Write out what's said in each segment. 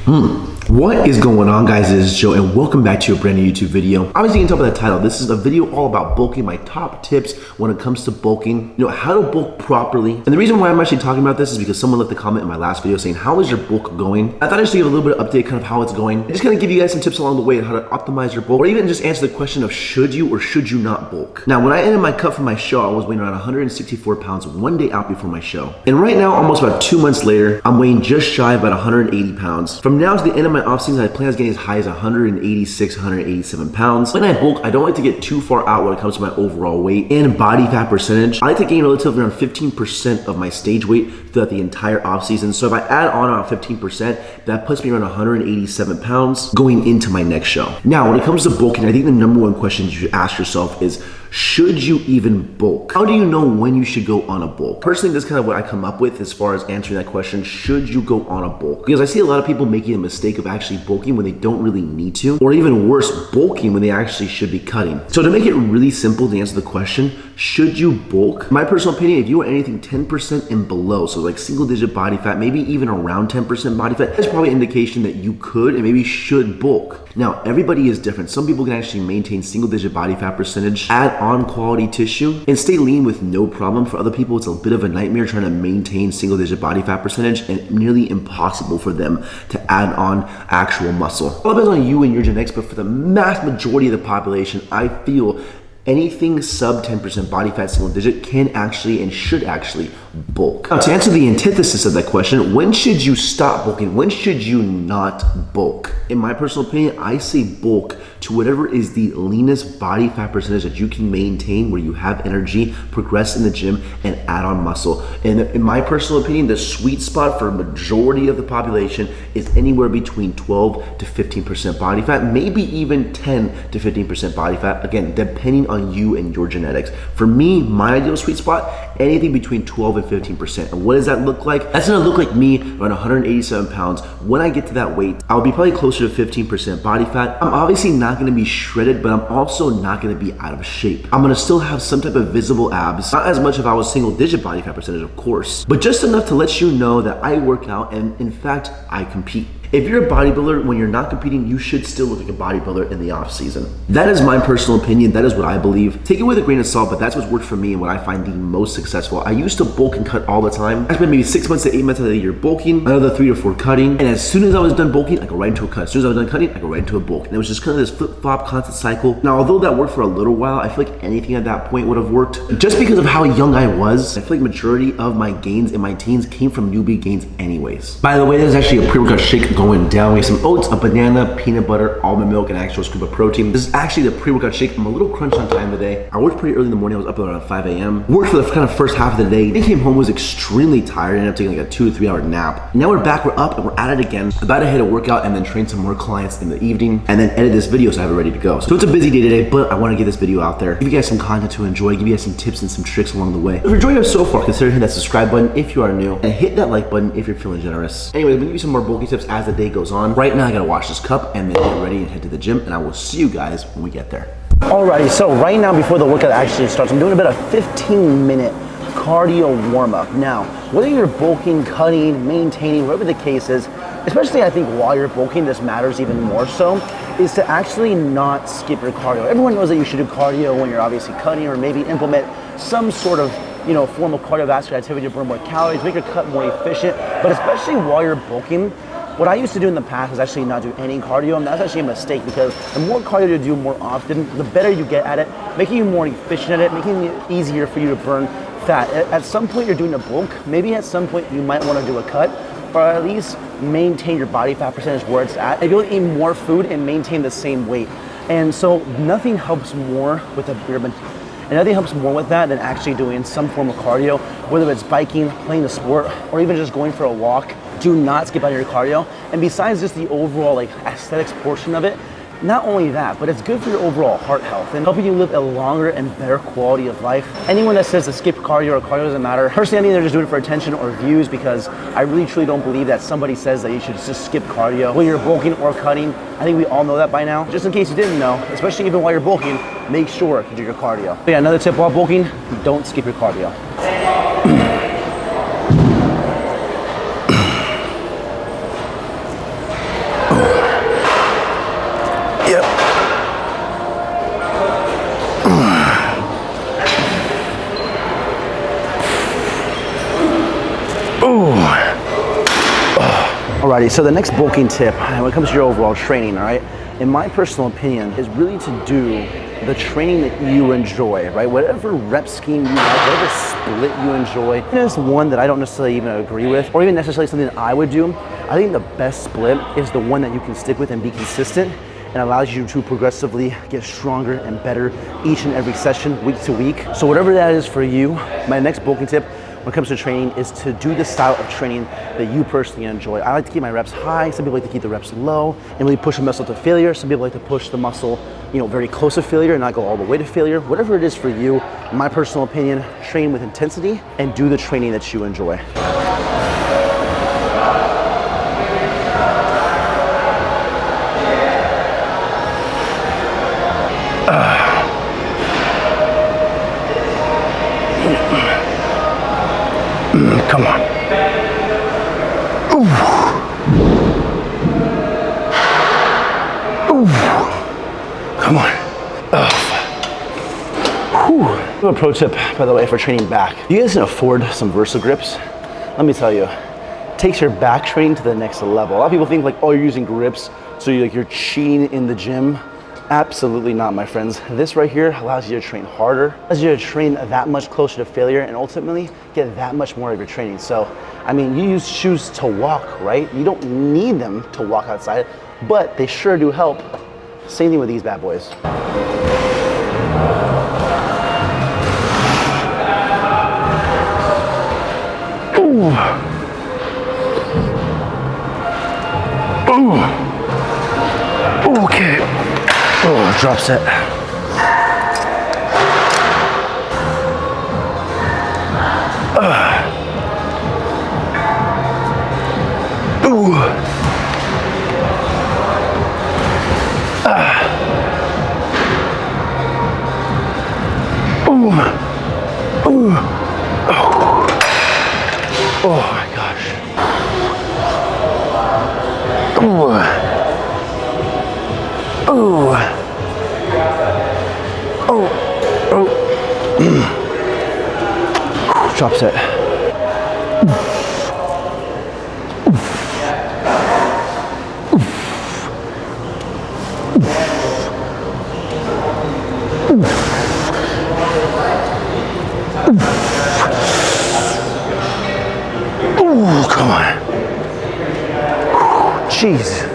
What is going on, guys? This is Joe and welcome back to a brand new YouTube video. Obviously you can tell by the title, this is a video all about bulking, my top tips when it comes to bulking, how to bulk properly. And the reason why I'm actually talking about this is because someone left a comment in my last video saying, how is your bulk going? I thought I'd just give a little bit of update kind of how it's going. And just kind of give you guys some tips along the way on how to optimize your bulk, or even just answer the question of should you or should you not bulk. Now, when I ended my cut for my show, I was weighing around 164 pounds one day out before my show. And right now, almost about 2 months later, I'm weighing just shy of about 180 pounds. From now to the end of my off season, I plan on getting as high as 186, 187 pounds. When I bulk, I don't like to get too far out when it comes to my overall weight and body fat percentage. I like to gain relatively around 15% of my stage weight throughout the entire off season. So if I add on around 15%, that puts me around 187 pounds going into my next show. Now, when it comes to bulking, I think the number one question you should ask yourself is, should you even bulk? How do you know when you should go on a bulk? Personally, that's kind of what I come up with as far as answering that question, should you go on a bulk? Because I see a lot of people making a mistake of actually bulking when they don't really need to, or even worse, bulking when they actually should be cutting. So to make it really simple to answer the question, should you bulk? In my personal opinion, if you are anything 10% and below, so like single digit body fat, maybe even around 10% body fat, that's probably an indication that you could and maybe should bulk. Now, everybody is different. Some people can actually maintain single digit body fat percentage, add on quality tissue, and stay lean with no problem. For other people, it's a bit of a nightmare trying to maintain single digit body fat percentage and nearly impossible for them to add on actual muscle. It all depends on you and your genetics, but for the mass majority of the population, I feel anything sub 10% body fat single digit can actually and should actually bulk. Now, to answer the antithesis of that question, when should you stop bulking? When should you not bulk? In my personal opinion, I say bulk to whatever is the leanest body fat percentage that you can maintain, where you have energy, progress in the gym, and add on muscle. And in my personal opinion, the sweet spot for a majority of the population is anywhere between 12 to 15% body fat, maybe even 10 to 15% body fat, again, depending on you and your genetics. For me, my ideal sweet spot, anything between 12 and 15%. And what does that look like? That's gonna look like me around 187 pounds. When I get to that weight, I'll be probably closer to 15% body fat. I'm obviously not gonna be shredded, but I'm also not gonna be out of shape. I'm gonna still have some type of visible abs, not as much if I was single digit body fat percentage, of course, but just enough to let you know that I work out and in fact, I compete. If you're a bodybuilder, when you're not competing, you should still look like a bodybuilder in the off season. That is my personal opinion. That is what I believe. Take it with a grain of salt, but that's what's worked for me and what I find the most successful. I used to bulk and cut all the time. I spent maybe 6 months to 8 months out of the year bulking, another 3 or 4 cutting. And as soon as I was done bulking, I go right into a cut. As soon as I was done cutting, I go right into a bulk. And it was just kind of this flip-flop constant cycle. Now, although that worked for a little while, I feel like anything at that point would have worked. Just because of how young I was, I feel like majority of my gains in my teens came from newbie gains anyways. By the way, there's actually a pre-workout shake going down. We have some oats, a banana, peanut butter, almond milk, and an actual scoop of protein. This is actually the pre-workout shake. I'm a little crunched on time today. I worked pretty early in the morning. I was up around 5 a.m. Worked for the kind of first half of the day. Then came home, was extremely tired, ended up taking like a 2 to 3 hour nap. Now we're back, we're up, and we're at it again. About to hit a workout and then train some more clients in the evening, and then edit this video so I have it ready to go. So it's a busy day today, but I want to get this video out there, give you guys some content to enjoy, give you guys some tips and some tricks along the way. If you're enjoying it so far, consider hitting that subscribe button if you are new, and hit that like button if you're feeling generous. Anyway, we'll give you some more bulky tips as the day goes on. Right now, I gotta wash this cup and then get ready and head to the gym, and I will see you guys when we get there. Alrighty, so right now before the workout actually starts, I'm doing a bit of 15-minute cardio warm-up. Now, whether you're bulking, cutting, maintaining, whatever the case is, especially I think while you're bulking, this matters even more so, is to actually not skip your cardio. Everyone knows that you should do cardio when you're obviously cutting, or maybe implement some sort of form of cardiovascular activity to burn more calories, make your cut more efficient. But especially while you're bulking, what I used to do in the past was actually not do any cardio, and that's actually a mistake, because the more cardio you do more often, the better you get at it, making you more efficient at it, making it easier for you to burn fat. At some point you're doing a bulk, maybe at some point you might want to do a cut, or at least maintain your body fat percentage where it's at, and be able to eat more food and maintain the same weight. And so nothing helps more with and nothing helps more with that than actually doing some form of cardio, whether it's biking, playing a sport, or even just going for a walk. Do not skip out your cardio. And besides just the overall aesthetics portion of it, not only that, but it's good for your overall heart health and helping you live a longer and better quality of life. Anyone that says to skip cardio or cardio doesn't matter, personally I think they're just doing it for attention or views, because I really truly don't believe that somebody says that you should just skip cardio when you're bulking or cutting. I think we all know that by now. Just in case you didn't know, especially even while you're bulking, make sure to do your cardio. But yeah, another tip while bulking, don't skip your cardio. Alrighty, so the next bulking tip when it comes to your overall training, all right, in my personal opinion, is really to do the training that you enjoy, right? Whatever rep scheme you like, whatever split you enjoy. There's one that I don't necessarily even agree with, or even necessarily something that I would do. I think the best split is the one that you can stick with and be consistent, and allows you to progressively get stronger and better each and every session, week to week. So whatever that is for you, my next bulking tip when it comes to training is to do the style of training that you personally enjoy. I like to keep my reps high. Some people like to keep the reps low and really push the muscle to failure. Some people like to push the muscle, very close to failure and not go all the way to failure. Whatever it is for you, in my personal opinion, train with intensity and do the training that you enjoy. Come on. Ooh. Ooh. Come on. Whew. I have a pro tip, by the way, for training back. You guys can afford some Versa grips. Let me tell you, it takes your back training to the next level. A lot of people think like, oh, you're using grips, so you're cheating in the gym. Absolutely not, my friends. This right here allows you to train harder, allows you to train that much closer to failure, and ultimately get that much more of your training. So, I mean, you use shoes to walk, right? You don't need them to walk outside, but they sure do help. Same thing with these bad boys. Ooh. Ooh. Okay. Oh, drop set. Ooh. Ooh. Ooh. Oh. Oh my gosh. Ooh. Ooh. Drop set. Ooh, come on. Jeez.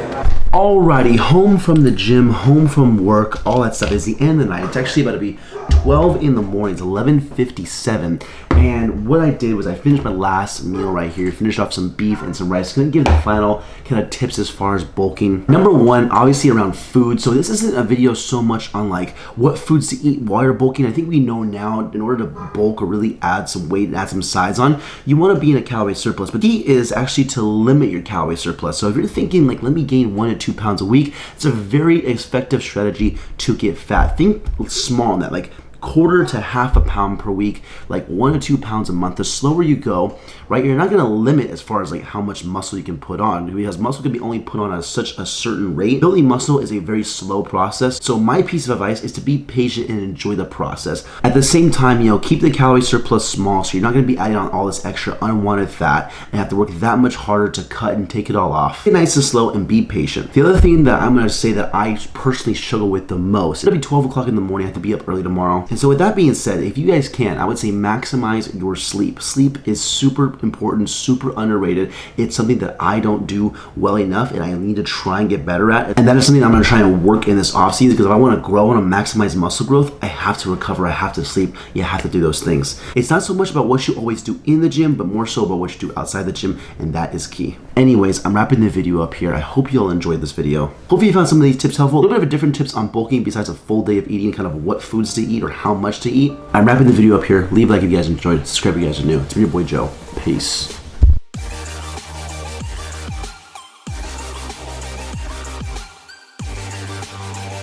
Alrighty, home from the gym, home from work, all that stuff. Is the end of the night. It's actually about to be 12 in the morning. It's 11:57. And what I did was I finished my last meal right here. Finished off some beef and some rice. Gonna give the final kind of tips as far as bulking. Number one, obviously around food. So this isn't a video so much on like what foods to eat while you're bulking. I think we know now in order to bulk or really add some weight and add some size on, you want to be in a calorie surplus. But the key is actually to limit your calorie surplus. So if you're thinking like, let me gain 1 to 2 pounds a week, it's a very effective strategy to get fat. Think small on that, like quarter to half a pound per week, like 1 to 2 pounds a month. The slower you go, right, you're not going to limit as far as like how much muscle you can put on, because muscle can be only put on at such a certain rate. Building muscle is a very slow process. So my piece of advice is to be patient and enjoy the process. At the same time, keep the calorie surplus small, so you're not going to be adding on all this extra unwanted fat and have to work that much harder to cut and take it all off. Be nice and slow and be patient. The other thing that I'm going to say that I personally struggle with the most, it'll be 12 o'clock in the morning. I have to be up early tomorrow. And so with that being said, if you guys can, I would say maximize your sleep. Sleep is super important, super underrated. It's something that I don't do well enough and I need to try and get better at. And that is something I'm gonna try and work in this off season, because if I wanna grow, I wanna maximize muscle growth, I have to recover, I have to sleep, you have to do those things. It's not so much about what you always do in the gym, but more so about what you do outside the gym, and that is key. Anyways, I'm wrapping the video up here. I hope you all enjoyed this video. Hopefully you found some of these tips helpful. A little bit of different tips on bulking besides a full day of eating, kind of what foods to eat or how much to eat. I'm wrapping the video up here. Leave a like if you guys enjoyed. Subscribe if you guys are new. It's me, your boy Joe. Peace.